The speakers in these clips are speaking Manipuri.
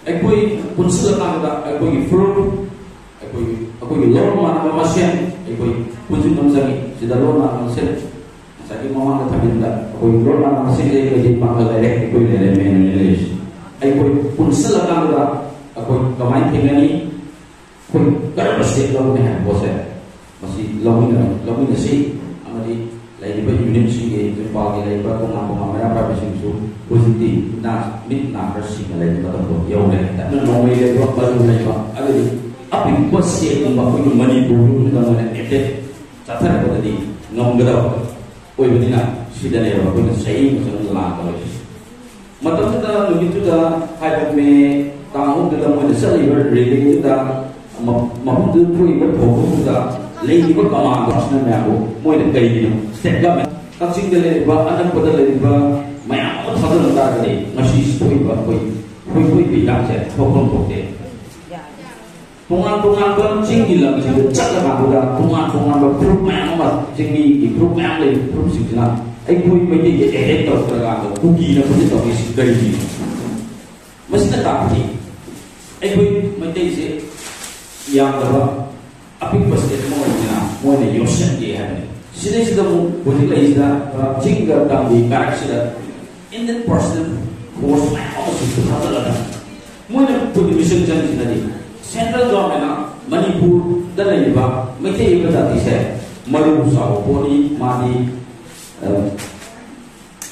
ꯑꯩꯈꯣꯏ ꯄꯨꯟꯁꯤꯜꯂꯀꯥꯟꯗ ꯑꯩꯈꯣꯏꯒꯤ ꯐꯨꯔꯨꯞ ꯑꯩꯈꯣꯏꯒꯤ ꯂꯣꯟ ꯃꯥꯟꯅꯕ ꯃꯁꯦꯟ ꯑꯩꯈꯣꯏ ꯄꯨꯟꯁꯤꯟꯕ ꯆꯪꯏ ꯁꯤꯗ ꯂꯣꯟ ꯃꯥꯟꯅꯕ ꯃꯁꯦꯟ ꯉꯁꯥꯏꯒꯤ ꯃꯃꯥꯡꯗ ꯊꯝꯕꯤꯕꯗ ꯑꯩꯈꯣꯏ ꯂꯣꯟ ꯃꯥꯟꯅꯕ ꯃꯁꯦꯟ ꯀꯩꯀꯩ ꯄꯥꯡꯒꯜ ꯂꯩꯔꯦ ꯑꯩꯈꯣꯏ ꯂꯩꯔꯦ ꯃꯦꯟ ꯑꯣꯏꯅ ꯂꯩꯔꯤꯁꯤ ꯑꯩꯈꯣꯏ ꯄꯨꯟꯁꯤꯜꯂꯀꯥꯟꯗ ꯑꯩꯈꯣꯏ ꯀꯃꯥꯏꯅ ꯊꯦꯡꯅꯅꯤ ꯑꯩꯈꯣꯏ ꯀꯔꯝꯕ ꯁ꯭ꯇꯦꯞ ꯂꯧꯒꯅꯤ ꯍꯥꯏꯕ ꯄꯣꯠꯁꯦ ꯃꯁꯤ ꯂꯧꯃꯤꯟꯅꯁꯤ ꯑꯃꯗꯤ ꯂꯩꯔꯤꯕ ꯌꯨꯅꯤꯠꯁꯤꯡꯒꯤ ꯏꯝꯐꯥꯜꯒꯤ ꯂꯩꯔꯤꯕ ꯇꯣꯉꯥꯟ ꯇꯣꯉꯥꯟ ꯃꯩꯔꯥ ꯄꯥꯏꯕꯁꯤꯡꯁꯨ ꯍꯧꯖꯤꯛꯇꯤ ꯃꯤꯠ ꯅꯥ ꯈꯔ ꯁꯤꯡꯅ ꯂꯩꯕ ꯃꯇꯝꯗꯣ ꯌꯧꯔꯦ ꯑꯗꯨꯅ ꯅꯣꯡꯃꯩ ꯂꯩꯕ ꯃꯔꯨ ꯂꯩꯕ ꯑꯗꯨꯗꯤ ꯑꯄꯤꯛꯄ ꯁ꯭ꯇꯦꯠꯀꯨꯝꯕ ꯑꯩꯈꯣꯏꯒꯤ ꯃꯅꯤꯄꯨꯔꯒꯨꯝꯕꯗ ꯑꯣꯏꯅ ꯑꯦꯇꯦꯛ ꯆꯠꯊꯔꯛꯄꯗꯗꯤ ꯉꯝꯒꯗꯕ ꯑꯣꯏꯕꯅꯤꯅ ꯁꯤꯗꯅꯦꯕ ꯑꯩꯈꯣꯏꯅ ꯆꯍꯤ ꯑꯃ ꯂꯥꯛꯀꯗꯧꯔꯤꯁꯤ ꯃꯇꯝꯗꯨꯗ ꯅꯨꯃꯤꯠꯇꯨꯗ ꯍꯥꯏꯕ ꯃꯦ ꯇꯥꯡ 6ꯗ ꯃꯣꯏꯅ ꯆꯠꯂꯤꯕ ꯔꯦꯂꯤꯗꯨꯗ ꯃꯐꯝꯗꯨꯗ ꯊꯣꯛꯏꯕ ꯊꯧꯗꯣꯛꯇꯨꯗ ꯂꯩꯔꯤꯕ ꯀꯃꯥꯟꯗꯣꯁꯤꯅ ꯃꯌꯥꯝꯕꯨ ꯃꯣꯏꯅ ꯀꯔꯤꯒꯤꯅꯣ ꯁ꯭ꯇꯦꯠ ꯒꯚꯔꯟꯃꯦꯟ ꯀꯛꯆꯤꯡꯗ ꯂꯩꯔꯤꯕ ꯑꯅꯛꯄꯗ ꯂꯩꯔꯤꯕ ꯃꯌꯥꯝ ꯑꯃ ꯊꯥꯖꯤꯜꯂ ꯇꯥꯔꯒꯗꯤ ꯉꯁꯤ ꯊꯣꯛꯏꯕ ꯑꯩꯈꯣꯏ ꯏꯔꯥꯡꯁꯦ ꯊꯣꯛꯐꯝ ꯊꯣꯛꯇꯦ ꯇꯣꯉꯥꯟ ꯇꯣꯉꯥꯟꯕ ꯆꯤꯡꯒꯤ ꯂꯝꯁꯤꯡꯗ ꯆꯠꯂꯀꯥꯟꯗꯨꯗ ꯇꯣꯉꯥꯟ ꯇꯣꯉꯥꯟꯕ ꯐꯨꯔꯨꯞ ꯃꯌꯥꯝ ꯑꯃ ꯆꯤꯡꯃꯤꯒꯤ ꯐꯨꯔꯨꯞ ꯃꯌꯥꯝ ꯂꯩꯔꯤꯕ ꯐꯨꯔꯨꯞꯁꯤꯡꯁꯤꯅ ꯑꯩꯈꯣꯏ ꯃꯩꯇꯩꯒꯤ ꯑꯦꯇꯦꯛ ꯇꯧꯔꯀꯥꯟꯗ ꯀꯨꯀꯤꯅ ꯍꯧꯖꯤꯛ ꯇꯧꯔꯤꯁꯤ ꯀꯔꯤꯒꯤꯅꯣ ꯃꯁꯤꯅ ꯇꯥꯛꯄꯗꯤ ꯑꯩꯈꯣꯏ ꯃꯩꯇꯩꯁꯦ ꯌꯥꯝꯗꯕ ꯑꯄꯤꯛꯄ ꯁ꯭ꯇꯦꯠ ꯑꯃ ꯑꯣꯏꯕꯅꯤꯅ ꯃꯣꯏꯅ ꯌꯣꯛꯁꯟꯒꯦ ꯍꯥꯏꯕꯅꯤ ꯁꯤꯗꯩꯁꯤꯗ ꯑꯃꯨꯛ ꯍꯧꯖꯤꯛ ꯂꯩꯔꯤꯁꯤꯗ ꯆꯤꯡꯒ ꯇꯝꯒꯤ ꯀꯥꯔꯛꯁꯤꯗ ꯏꯟꯗꯤꯌꯟ ꯄꯔꯁꯅꯦꯜ ꯐꯣꯔꯁ ꯃꯌꯥꯝ ꯑꯃꯁꯨ ꯊꯥꯖꯤꯜꯂꯒ ꯃꯣꯏꯅ ꯄꯨꯟꯅ ꯃꯤꯁꯟ ꯆꯪꯁꯤꯅꯗꯤ ꯁꯦꯟꯇ꯭ꯔꯦꯜ ꯒꯚꯔꯟꯃꯦꯟꯅ ꯃꯅꯤꯄꯨꯔꯗ ꯂꯩꯔꯤꯕ ꯃꯩꯇꯩ ꯖꯥꯇꯤꯁꯦ ꯃꯔꯨ ꯆꯥꯎꯕ ꯄꯣꯠꯅꯤ ꯃꯥꯗꯤ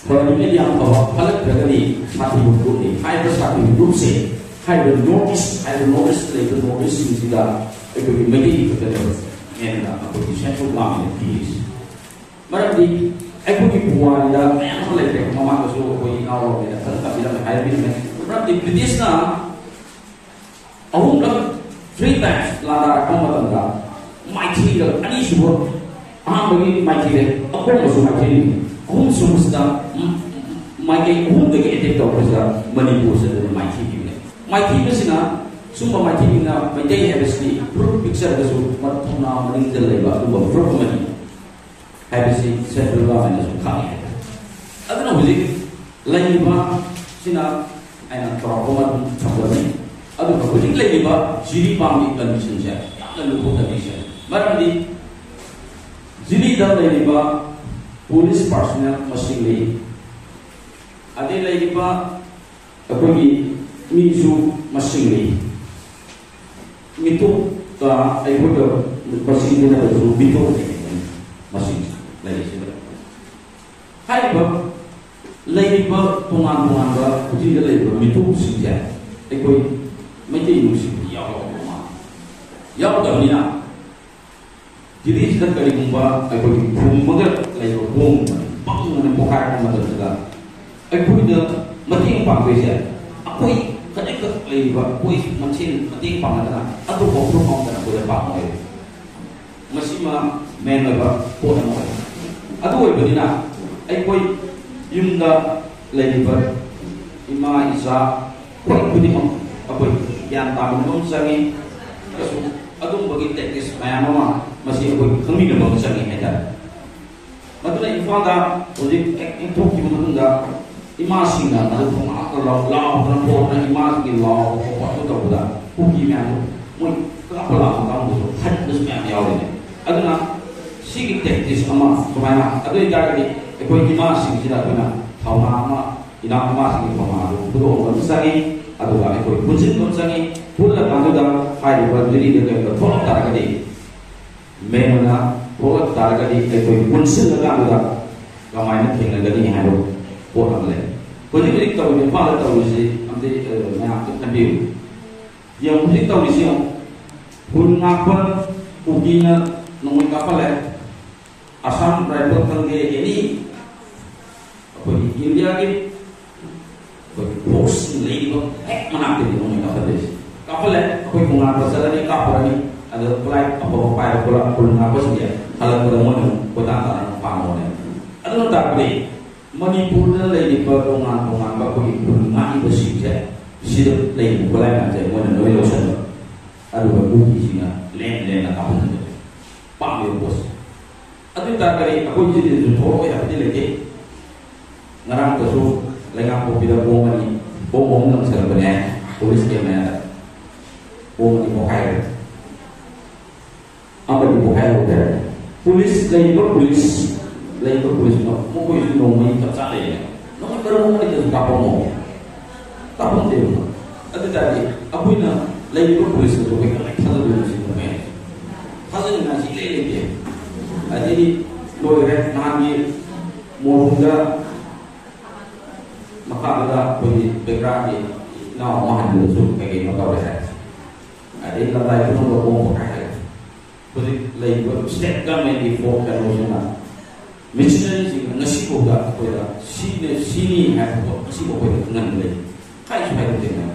ꯐꯔꯤꯉꯩ ꯌꯥꯝ ꯐꯕ ꯐꯠꯂꯛꯇ꯭ꯔꯒꯗꯤ ꯁꯥꯊꯤꯕ ꯒ꯭ꯔꯨꯞꯅꯤ ꯍꯥꯏꯔꯤꯕ ꯁꯥꯊꯤꯕ ꯒ꯭ꯔꯨꯞꯁꯦ ꯍꯥꯏꯔꯤꯕ ꯅꯣꯔꯠ ꯏꯁꯇ ꯂꯩꯕ ꯅꯣꯔꯠ ꯏꯁꯁꯤꯡꯁꯤꯗ ꯑꯩꯈꯣꯏꯒꯤ ꯃꯩꯇꯩꯒꯤ ꯈꯛꯇꯅꯦꯕ ꯍꯦꯟꯅ ꯑꯩꯈꯣꯏꯒꯤ ꯁꯦꯟꯇ꯭ꯔꯦꯜ ꯒꯚꯔꯟꯃꯦꯟꯅ ꯄꯤꯔꯤꯁꯤ ꯃꯔꯝꯗꯤ ꯑꯩꯈꯣꯏꯒꯤ ꯄꯨꯋꯥꯔꯤꯗ ꯃꯌꯥꯝ ꯑꯃ ꯂꯩꯈ꯭ꯔꯦ ꯃꯃꯥꯡꯗꯁꯨ ꯑꯩꯈꯣꯏ ꯏꯅꯥꯎꯔꯣꯝꯗ ꯐꯖꯅ ꯇꯥꯛꯄꯤꯔꯝꯃꯦ ꯍꯥꯏꯔꯝꯃꯤ ꯃꯔꯝꯗꯤ ꯕ꯭ꯔꯤꯇꯤꯁꯅ 3 times ꯂꯥꯟꯗꯥꯔꯛꯄ ꯃꯇꯝꯗ ꯃꯥꯏꯊꯤꯔ ꯑꯅꯤꯁꯨꯕ ꯑꯍꯥꯟꯕꯒꯤ ꯃꯥꯏꯊꯤꯔꯦ ꯑꯍꯨꯝꯁꯨ ꯃꯥꯏꯊꯤꯔꯤ ꯑꯍꯨꯝꯁꯨꯕꯁꯤꯗ ꯃꯥꯏꯀꯩ ꯑꯍꯨꯝꯗꯒꯤ ꯑꯦꯇꯦꯛ ꯇꯧꯔꯛꯄꯁꯤꯗ ꯃꯅꯤꯄꯨꯔꯁꯤꯗ ꯃꯥꯏꯊꯤꯈꯤꯕꯅꯦ ꯃꯥꯏꯊꯤꯕꯁꯤꯅ ꯁꯨꯝꯕ ꯃꯥꯏꯊꯤꯕꯅ ꯃꯩꯇꯩ ꯍꯥꯏꯕꯁꯤꯗꯤ ꯐꯨꯔꯨꯞ ꯄꯤꯛꯆꯔꯒꯁꯨ ꯊꯧꯅꯥ ꯃꯅꯤꯡꯗ ꯂꯩꯕ ꯑꯗꯨꯒ ꯐꯨꯔꯨꯞ ꯑꯃꯅꯤ ꯍꯥꯏꯕꯁꯤ ꯁꯦꯟꯇ꯭ꯔꯦꯜ ꯒꯚꯔꯟꯃꯦꯟꯅꯁꯨ ꯈꯪꯉꯦ ꯑꯗꯨꯅ ꯍꯧꯖꯤꯛ ꯂꯩꯔꯤꯕ ꯁꯤꯅ ꯑꯩꯅ ꯆꯥꯎꯔꯥꯛꯄ ꯃꯇꯝ ꯊꯝꯖꯕꯅꯤ ꯑꯗꯨꯒ ꯍꯧꯖꯤꯛ ꯂꯩꯔꯤꯕ ꯖꯤꯔꯤꯕꯥꯝꯒꯤ ꯀꯟꯗꯤꯁꯟꯁꯦ ꯌꯥꯝꯅ ꯂꯨꯊꯣꯛꯅꯔꯤꯁꯦ ꯃꯔꯝꯗꯤ ꯖꯤꯔꯤꯗ ꯂꯩꯔꯤꯕ ꯄꯨꯂꯤꯁ ꯄꯥꯔꯁꯣꯅꯦꯜ ꯃꯁꯤꯡ ꯂꯩ ꯑꯗꯩ ꯂꯩꯔꯤꯕ ꯑꯩꯈꯣꯏꯒꯤ ꯃꯤꯁꯨ ꯃꯁꯤꯡ ꯂꯩ ꯃꯤꯇꯣꯞꯀ ꯑꯩꯈꯣꯏꯒ ꯃꯁꯤꯡꯗꯨꯅꯁꯨ ꯃꯤꯇꯣꯞ ꯃꯁꯤꯡ ꯂꯩꯔꯤꯁꯤꯗ ꯂꯩꯔꯤꯕ ꯇꯣꯉꯥꯟ ꯇꯣꯉꯥꯟꯕ ꯍꯧꯖꯤꯛꯇ ꯂꯩꯔꯤꯕ ꯃꯤꯇꯣꯞꯁꯤꯡꯁꯦ ꯑꯩꯈꯣꯏ ꯃꯩꯇꯩ ꯅꯨꯡꯁꯤꯕꯗꯤ ꯌꯥꯎꯗꯕꯅꯤꯅ ꯗꯤꯜꯂꯤꯁꯤꯗ ꯀꯔꯤꯒꯨꯝꯕ ꯑꯩꯈꯣꯏꯒꯤ ꯐꯨꯝꯃꯒ ꯂꯩꯕ ꯕꯣꯝꯕ ꯄꯪꯅ ꯄꯣꯈꯥꯏꯔꯛꯄ ꯃꯇꯝꯗ ꯑꯩꯈꯣꯏꯗ ꯃꯇꯦꯡ ꯄꯥꯡꯕꯩꯁꯦ ꯑꯩꯈꯣꯏ ꯈꯖꯤꯛꯈꯛ ꯂꯩꯔꯤꯕ ꯑꯩꯈꯣꯏ ꯃꯁꯦꯟ ꯃꯇꯦꯡ ꯄꯥꯡꯅꯗꯅ ꯑꯇꯣꯞꯄ ꯐꯥꯎꯗꯅ ꯑꯩꯈꯣꯏꯗ ꯄꯥꯡꯉꯣꯏ ꯃꯁꯤꯃ ꯃꯦꯟ ꯑꯣꯏꯕ ꯄꯣꯠ ꯑꯃ ꯑꯣꯏ ꯑꯗꯨ ꯑꯣꯏꯕꯅꯤ나 ꯑꯩꯈꯣꯏ ꯌꯨꯝꯗ ꯂꯩꯔꯤꯕ ꯏꯃꯥ ꯏꯆꯥ ꯑꯩꯈꯣꯏ ꯈꯨꯗꯤꯡꯃꯛ ꯑꯩꯈꯣꯏ ꯒ꯭ꯌꯥꯟ ꯇꯥꯕ ꯆꯪꯉꯤ ꯑꯗꯨꯝꯕꯒꯤ ꯇꯦꯛꯇꯤꯛꯁ ꯃꯌꯥꯝ ꯑꯃ ꯃꯁꯤ ꯑꯩꯈꯣꯏ ꯈꯪꯃꯤꯟꯅꯕ ꯑꯃ ꯆꯪꯉꯤ ꯍꯥꯏꯇꯥꯔꯦ ꯃꯗꯨꯅ ꯏꯝꯐꯥꯜꯗ ꯍꯧꯖꯤꯛ ꯊꯣꯛꯈꯤꯕ ꯃꯇꯨꯡꯗ ꯏꯃꯥꯁꯤꯡꯅ ꯑꯗꯨ ꯉꯥꯛꯇ ꯂꯥꯎꯗꯅ ꯈꯣꯠꯇꯅ ꯏꯃꯥꯁꯤꯡꯒꯤ ꯂꯥꯎꯕ ꯈꯣꯠꯄ ꯇꯧꯕꯗ ꯀꯨꯀꯤ ꯃꯌꯥꯝꯗꯣ ꯃꯣꯏ ꯀꯥꯞꯄ ꯂꯥꯛꯄ ꯀꯥꯡꯕꯨꯗꯣ ꯍꯟꯕꯁꯨ ꯃꯌꯥꯝ ꯌꯥꯎꯔꯤꯅꯦ ꯑꯗꯨꯅ ꯁꯤꯒꯤ ꯇꯦꯛꯇꯤꯛꯁ ꯑꯃ ꯁꯨꯃꯥꯏꯅ ꯑꯗꯨ ꯑꯣꯏꯇꯥꯔꯒꯗꯤ ꯑꯩꯈꯣꯏ ꯏꯃꯥꯁꯤꯡꯁꯤꯗ ꯑꯩꯈꯣꯏꯅ ꯊꯧꯅꯥ ꯑꯃ ꯏꯃꯥꯁꯤꯡꯒꯤ ꯊꯧꯅꯥꯗꯨ ꯄꯨꯊꯣꯛꯄ ꯑꯃ ꯆꯪꯉꯤ ꯑꯗꯨꯒ ꯑꯩꯈꯣꯏ ꯄꯨꯟꯁꯤꯟꯕ ꯑꯃ ꯆꯪꯉꯤ ꯄꯨꯜꯂꯀꯥꯟꯗꯨꯗ ꯍꯥꯏꯔꯤꯕ ꯖꯤꯔꯤꯗ ꯀꯩꯗ ꯊꯣꯛꯂꯛ ꯇꯥꯔꯒꯗꯤ ꯃꯦꯟ ꯑꯣꯏꯅ ꯊꯣꯛꯂꯛ ꯇꯥꯔꯒꯗꯤ ꯑꯩꯈꯣꯏ ꯄꯨꯟꯁꯤꯜꯂꯀꯥꯟꯗꯨꯗ ꯀꯃꯥꯏꯅ ꯊꯦꯡꯅꯒꯅꯤ ꯍꯥꯏꯕ ꯄꯣꯠ ꯑꯃ ꯂꯩ ꯍꯧꯖꯤꯛ ꯇꯧꯔꯤꯕ ꯏꯝꯐꯥꯜꯗ ꯇꯧꯔꯤꯁꯤ ꯑꯝꯇ ꯃꯌꯥꯝ ꯈꯟꯕꯤꯌꯨ ꯌꯦꯡꯉꯨ ꯍꯧꯖꯤꯛ ꯇꯧꯔꯤꯁꯤ ꯌꯦꯡꯉꯨ ꯍꯨꯟ ꯉꯥꯛꯄ ꯀꯨꯀꯤꯅ ꯅꯣꯡꯃꯩ ꯀꯥꯞꯍꯜꯂꯦ ꯑꯁꯥꯝ ꯔꯥꯏꯐꯜ ꯈꯪꯗꯦ ꯑꯦꯅꯤ ꯑꯩꯈꯣꯏꯒꯤ ꯏꯟꯗꯤꯌꯥꯒꯤ ꯐꯣर्स ꯂꯩꯔꯤꯕ ꯍꯦꯛ ꯃꯅꯥꯛꯇꯗꯤ ꯅꯣꯡꯃꯩ ꯀꯥꯞꯍꯜꯂꯦ ꯑꯩꯈꯣꯏ ꯍꯨꯟ ꯉꯥꯛꯄ ꯆꯠꯂꯅꯤ ꯀꯥꯞꯄꯔꯅꯤ ꯑꯗ ꯐ꯭ꯂꯥꯏꯠ ꯑꯐꯕ ꯄꯥꯏꯔꯛꯄ ꯍꯨꯟ ꯉꯥꯛꯄꯁꯤꯡꯁꯦ ꯍꯜꯂꯛꯄꯗ ꯃꯣꯏꯅ ꯀꯣꯏꯇꯥꯟ ꯇꯥꯟꯅ ꯄꯥꯡꯉꯣꯅꯦ ꯑꯗꯨꯅ ꯇꯥꯛꯄꯗꯤ ꯃꯅꯤꯄꯨꯔꯗ ꯂꯩꯔꯤꯕ ꯇꯣꯉꯥꯟ ꯇꯣꯉꯥꯟꯕ ꯑꯩꯈꯣꯏꯒꯤ ꯈꯨꯟ ꯉꯥꯛꯏꯕꯁꯤꯡꯁꯦ ꯁꯤꯗ ꯂꯩꯔꯤꯕ ꯈꯨꯠꯂꯥꯏ ꯃꯌꯥꯝꯁꯦ ꯃꯣꯏꯅ ꯂꯣꯏ ꯂꯧꯁꯟꯕ ꯑꯗꯨꯒ ꯀꯨꯀꯤꯁꯤꯡꯅ ꯂꯦꯟꯅ ꯀꯥꯞꯍꯟꯕ ꯄꯥꯝꯃꯤꯕ ꯄꯣꯠꯁꯦ ꯑꯗꯨ ꯑꯣꯏꯇꯥꯔꯒꯗꯤ ꯑꯩꯈꯣꯏ ꯁꯤꯗꯁꯨ ꯊꯣꯛꯂꯛꯑꯣꯏ ꯍꯥꯏꯕꯗꯤ ꯂꯩꯇꯦ ꯉꯔꯥꯡꯗꯁꯨ ꯂꯩꯉꯥꯛꯄꯣꯛꯄꯤꯗ bomb 3 ꯂꯪꯁꯜꯂꯛꯄꯅꯦ police kemana di Bohai apa di Bohai udah police labor police no mau itu nomai tak ya nomai baru mau itu kapong dia ada tadi aku ina labor police itu kan satu dulu sih namanya hasil nasi lele dia jadi loiret nanti mau maka ada punya background nah mahan dulu kayak gini atau apa ada yang lain itu nggak mau pakai jadi labor step kami di fokus nasional missionary sih nasi boga pada sini apa nasi boga dengan lagi kayak supaya dengan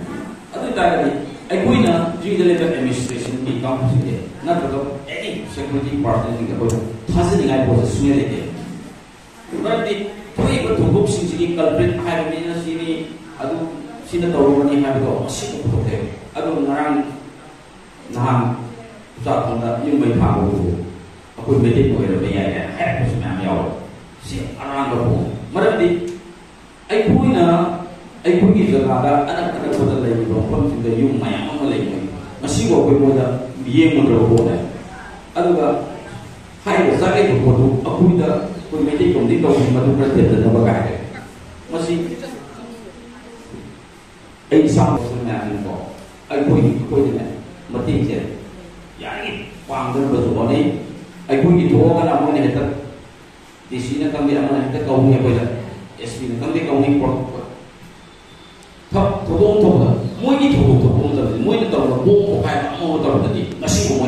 ada tadi aku ina jadi labor administration di kampus ini nah kalau any security partner ini kalau hasil dengan posisinya lagi berarti tuh bertubuh sini culprit akhirnya sini aduh sini tahu ni habis masih betul aduh ngarang nahan saat kita yang baik tahu aku medit boleh lebih ya aku sebenarnya jauh si orang berpuluh berarti aku kita ada anak-anak betul lagi perempuan sudah yung mayang lagi masih aku boleh biar mudah boleh aduh hai sakit berpuluh aku dah aku medit kau di kau madu berarti ada bagai masih sama sebenarnya aku ini mati je, ya ini panggung betul ni, aku itu orang apa ni kita di sini kami apa kita kau ni apa je, sini kami kau ni port, top, mui ni top, mui ni tahu, mau pakai mau tahu tadi, masih mau